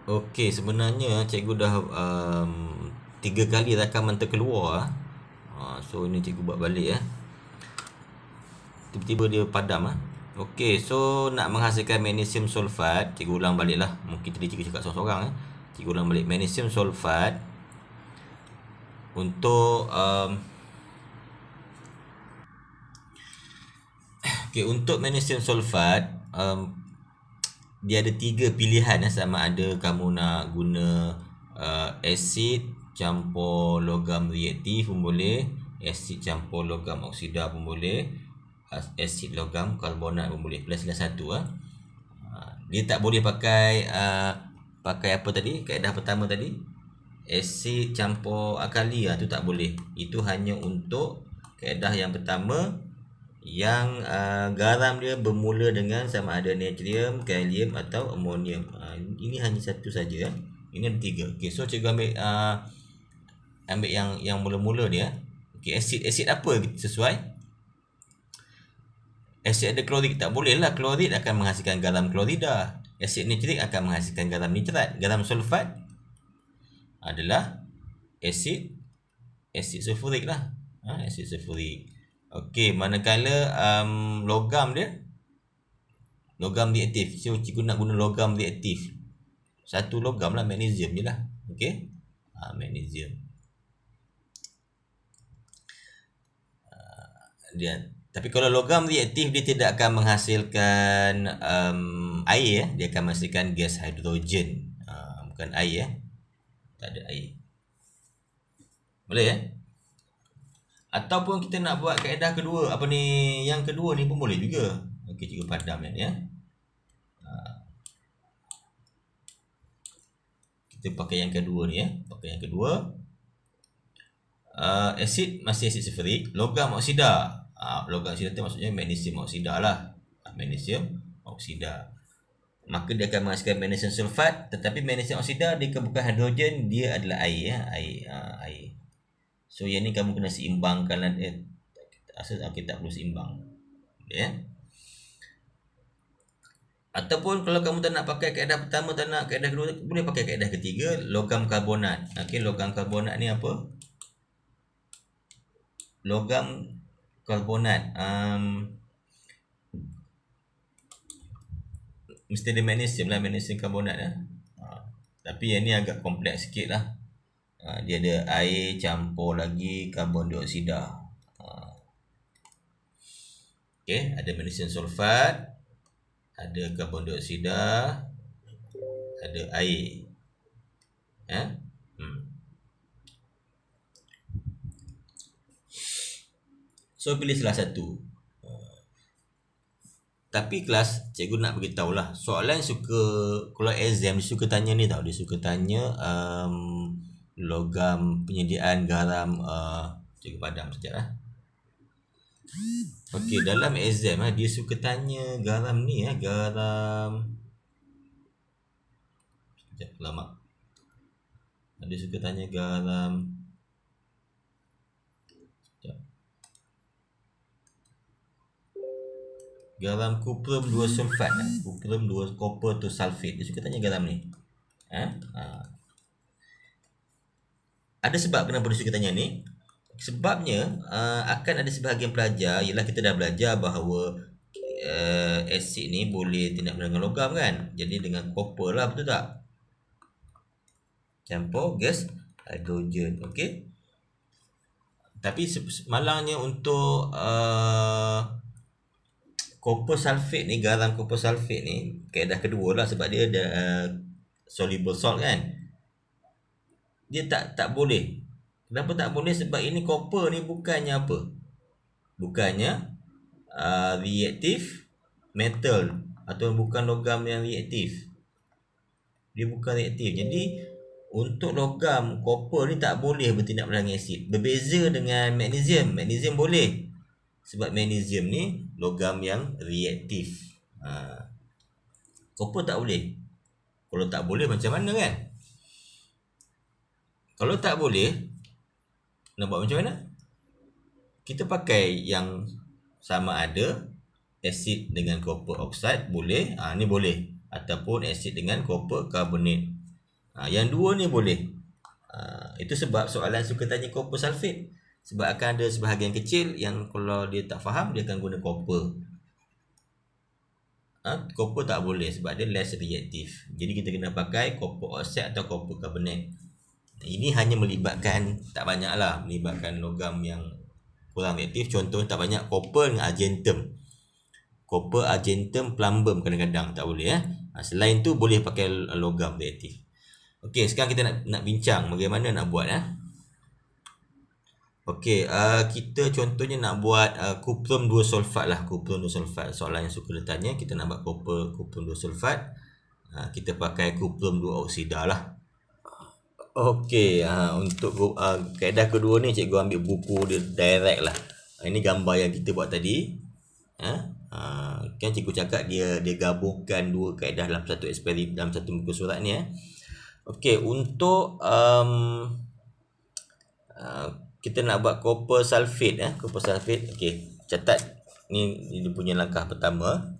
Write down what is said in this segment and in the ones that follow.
Okey, sebenarnya cikgu dah 3 kali rakaman terkeluar. So ini cikgu buat balik Tiba-tiba dia padam Okey, so nak menghasilkan magnesium sulfat, cikgu ulang balik lah. Mungkin tadi cikgu cakap seorang-seorang Cikgu ulang balik. Magnesium sulfat untuk untuk magnesium sulfat dia ada 3 pilihan sama ada kamu nak guna asid campur logam reaktif pun boleh, asid campur logam oksida pun boleh, asid logam karbonat pun boleh. Pilih salah satu dia tak boleh pakai pakai apa tadi, kaedah pertama tadi, asid campur alkali tu tak boleh. Itu hanya untuk kaedah yang pertama, yang garam dia bermula dengan sama ada natrium, kalium atau amonium. Ini hanya satu saja Ini ada 3. Okey, so cikgu ambil yang mula-mula dia. Okey, asid apa sesuai? Asid ada klorik tak boleh lah. Klorid akan menghasilkan garam klorida. Asid nitrik akan menghasilkan garam nitrat. Garam sulfat adalah asid sulfurik lah. Asid sulfurik. Okey, manakala logam dia, logam reaktif. So cikgu nak guna logam reaktif. Satu logam lah, magnesium je lah. Okey, magnesium. Tapi kalau logam reaktif, dia tidak akan menghasilkan air dia akan menghasilkan gas hidrogen. Bukan air tak ada air. Boleh Ataupun kita nak buat kaedah kedua, yang kedua ni pun boleh juga. Okey, cikgu padam kita pakai yang kedua ni pakai yang kedua. Asid masih asid sulfurik, logam oksida. Logam oksida tu maksudnya magnesium oksida lah. Magnesium oksida. Maka dia akan menghasilkan magnesium sulfat, tetapi magnesium oksida dia bukan hidrogen, dia adalah air air. So yang ni kamu kena seimbangkan lah. Asal kita tak perlu seimbang. Ataupun kalau kamu tak nak pakai kaedah pertama, tak nak kaedah kedua, boleh pakai kaedah ketiga, logam karbonat. Okey, logam karbonat ni apa? Logam karbonat mesti ada magnesium lah, magnesium karbonat tapi yang ni agak kompleks sikit lah. Dia ada air campur lagi karbon dioksida. Okey, ada magnesium sulfat, ada karbon dioksida, ada air. So pilih salah satu. Tapi kelas cikgu nak beritahu lah, soalan kalau exam dia suka tanya ni tau. Dia suka tanya logam penyediaan garam. Cikgu padam sekejap Okey, dalam exam dia suka tanya garam ni garam. Sekejap, lama. Dia suka tanya garam. Garam kuprum 2 sulfat, kuprum 2 copper to sulfate. Dia suka tanya garam ni. Ada sebab kenapa dia suka tanya ni. Sebabnya akan ada sebahagian pelajar, ialah kita dah belajar bahawa asid ni boleh tindak dengan logam kan. Jadi dengan copper lah, betul tak? Campur gas hidrogen. Okey. Tapi malangnya untuk copper sulfate ni, garam copper sulfate ni, kaedah kedua lah, sebab dia ada soluble salt kan. Dia tak boleh. Kenapa tak boleh? Sebab ini copper ni bukannya apa? Bukannya reaktif metal, atau bukan logam yang reaktif. Dia bukan reaktif. Jadi untuk logam copper ni tak boleh bertindak dengan asid. Berbeza dengan magnesium. Magnesium boleh, sebab magnesium ni logam yang reaktif. Copper tak boleh. Kalau tak boleh macam mana kan? Kalau tak boleh, nak buat macam mana? Kita pakai yang sama ada asid dengan copper oxide boleh. Ni boleh. Ataupun asid dengan copper carbonate. Yang dua ni boleh. Itu sebab soalan suka tanya copper sulfate. Sebab akan ada sebahagian kecil yang kalau dia tak faham, dia akan guna copper. Copper tak boleh sebab dia less reaktif. Jadi kita kena pakai copper oxide atau copper carbonate. Ini hanya melibatkan, tak banyak lah, melibatkan logam yang kurang reaktif. Contoh tak banyak copper dengan argentum. Copper, argentum, plumbum kadang-kadang tak boleh. Selain tu boleh pakai logam reaktif. Okey, sekarang kita nak bincang bagaimana nak buat. Okey, kita contohnya nak buat kuprum 2 sulfat lah. Kuprum 2 sulfat. Soalan yang suka ditanya, kita nak buat kuprum 2 sulfat. Kita pakai kuprum 2 oksida lah. Okey, untuk kaedah kedua ni cikgu ambil buku dia direct lah. Ini gambar yang kita buat tadi. Kan cikgu cakap dia gabungkan dua kaedah dalam satu eksperimen, dalam satu muka surat ni. Okey, untuk kita nak buat copper sulfate. Copper sulfate. Okey, catat ni dia punya langkah pertama.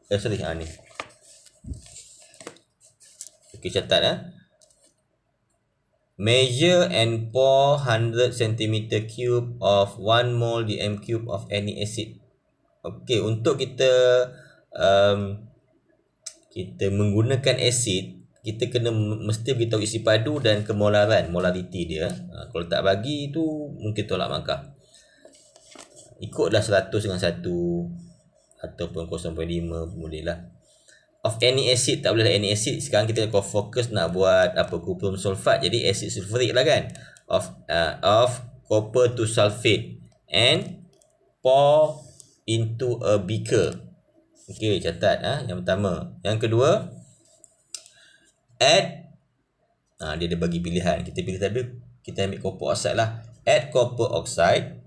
Ni. Okey, catat. Measure and pour 100 cm3 of 1 mole dm³ of any acid. Okey, untuk kita menggunakan asid, kita kena mesti beritahu isi padu dan kemolaran, molariti dia. Kalau tak bagi tu mungkin tolak markah. Ikutlah 100 dengan 1 ataupun 0.5 boleh lah. Of any acid, tak boleh any acid. Sekarang kita fokus nak buat kuprum sulfat, jadi asid sulfurik lah kan. Of copper to sulfate and pour into a beaker. Okey, catat yang pertama. Yang kedua, add dia ada bagi pilihan. Kita pilih tadi, kita ambil copper oxide lah. Add copper oxide.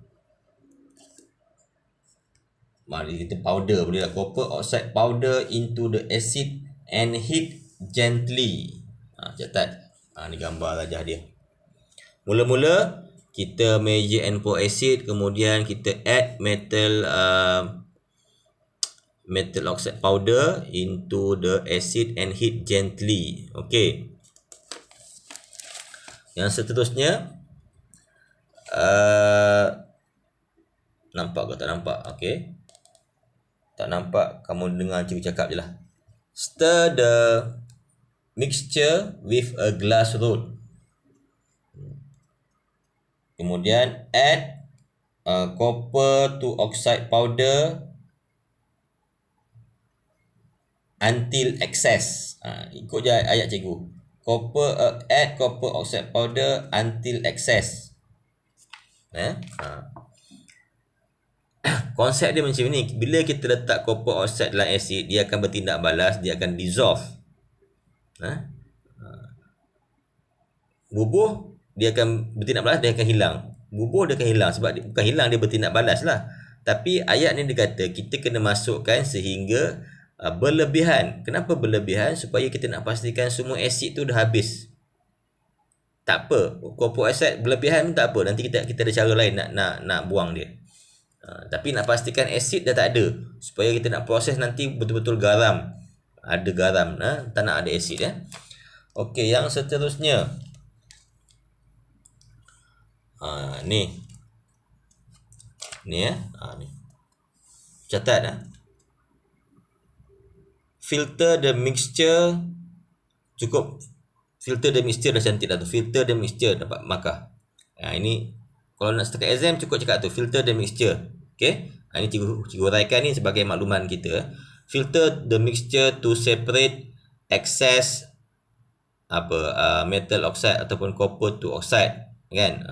Mari kita powder boleh lah. Copper oxide powder into the acid and heat gently. Catat. Ni gambar rajah dia. Mula-mula kita measure and pour acid, kemudian kita add metal oxide powder into the acid and heat gently. Okey. Yang seterusnya, nampak ke tak nampak? Okey. Tak nampak, kamu dengar cikgu cakap je lah. Stir the mixture with a glass rod. Kemudian add copper to oxide powder until excess. Ikut je ayat cikgu. Add copper oxide powder until excess. Konsep dia macam ni. Bila kita letak copper oxide dalam asid, dia akan bertindak balas, dia akan dissolve. Bubuh, dia akan bertindak balas, dia akan hilang. Bubuh dia akan hilang. Sebab dia bukan hilang, dia bertindak balas lah. Tapi ayat ni dia kata kita kena masukkan sehingga berlebihan. Kenapa berlebihan? Supaya kita nak pastikan semua asid tu dah habis. Tak apa, copper oxide berlebihan pun tak apa. Nanti kita ada cara lain nak buang dia. Tapi nak pastikan asid dah tak ada, supaya kita nak proses nanti betul-betul garam. Ada garam, tak nak ada asid. Okey, yang seterusnya. Ni. Ni. Catat. Filter the mixture. Cukup filter the mixture dah cantik dah tu. Filter the mixture dapat markah. Ini kalau nak setakat exam cukup cakap tu, filter the mixture. Okey. Ini cikgu uraikan ni sebagai makluman kita. Filter the mixture to separate excess metal oxide ataupun copper to oxide, kan,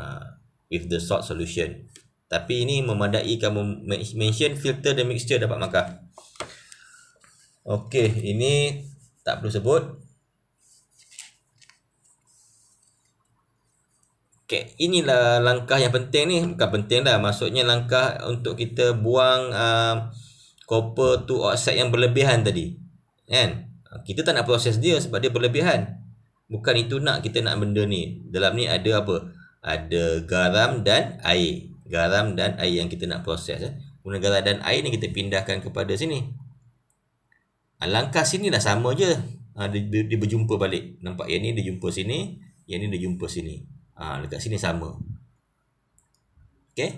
with the salt solution. Tapi ini memadai kamu mention filter the mixture dapat markah. Okey, ini tak perlu sebut. Okay, inilah langkah yang penting ni. Bukan penting dah, maksudnya langkah untuk kita buang copper to oxide yang berlebihan tadi, kan. Kita tak nak proses dia sebab dia berlebihan. Bukan itu kita nak benda ni. Dalam ni ada apa? Ada garam dan air. Garam dan air yang kita nak proses. Guna garam dan air ni kita pindahkan kepada sini. Langkah sini dah sama je. dia berjumpa balik. Nampak yang ni dia jumpa sini, yang ni dia jumpa sini. Dekat sini sama. Okey.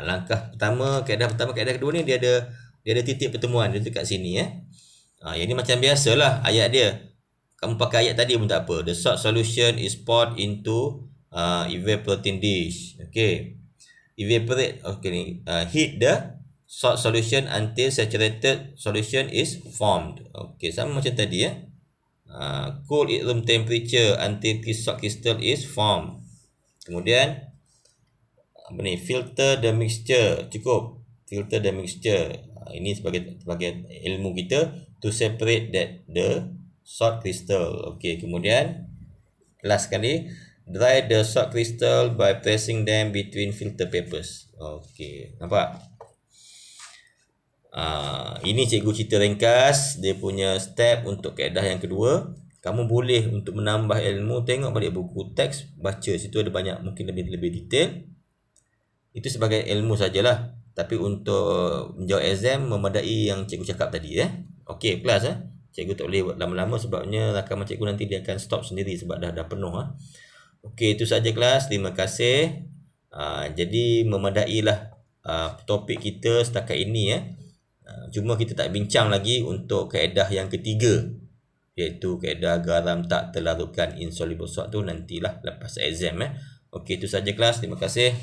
Langkah pertama, kaedah pertama, kaedah kedua ni dia ada titik pertemuan dia dekat sini yang ni macam biasalah ayat dia. Kamu pakai ayat tadi pun tak apa. The salt solution is poured into evaporating dish. Okay. Evaporate. Okay ni. Heat the salt solution until saturated solution is formed. Okay. Sama macam tadi cool at room temperature until salt crystal is formed. Kemudian apa ni? Filter the mixture. Cukup. Filter the mixture. Ini sebagai ilmu kita to separate the salt crystal. Okey, kemudian last sekali, dry the salt crystal by pressing them between filter papers. Okey, nampak? Ini cikgu cerita ringkas dia punya step untuk kaedah yang kedua. Kamu boleh untuk menambah ilmu, tengok balik buku teks, baca situ ada banyak mungkin lebih detail. Itu sebagai ilmu sajalah. Tapi untuk menjawab exam memadai yang cikgu cakap tadi Okey, kelas Cikgu tak boleh buat lama-lama sebabnya rakaman cikgu nanti dia akan stop sendiri sebab dah penuh Okey, itu saja kelas. Terima kasih. Jadi memadailah topik kita setakat ini cuma kita tak bincang lagi untuk kaedah yang ketiga, iaitu kaedah garam tak terlarutkan insoluble salt tu nantilah lepas exam Okey, itu saja kelas. Terima kasih.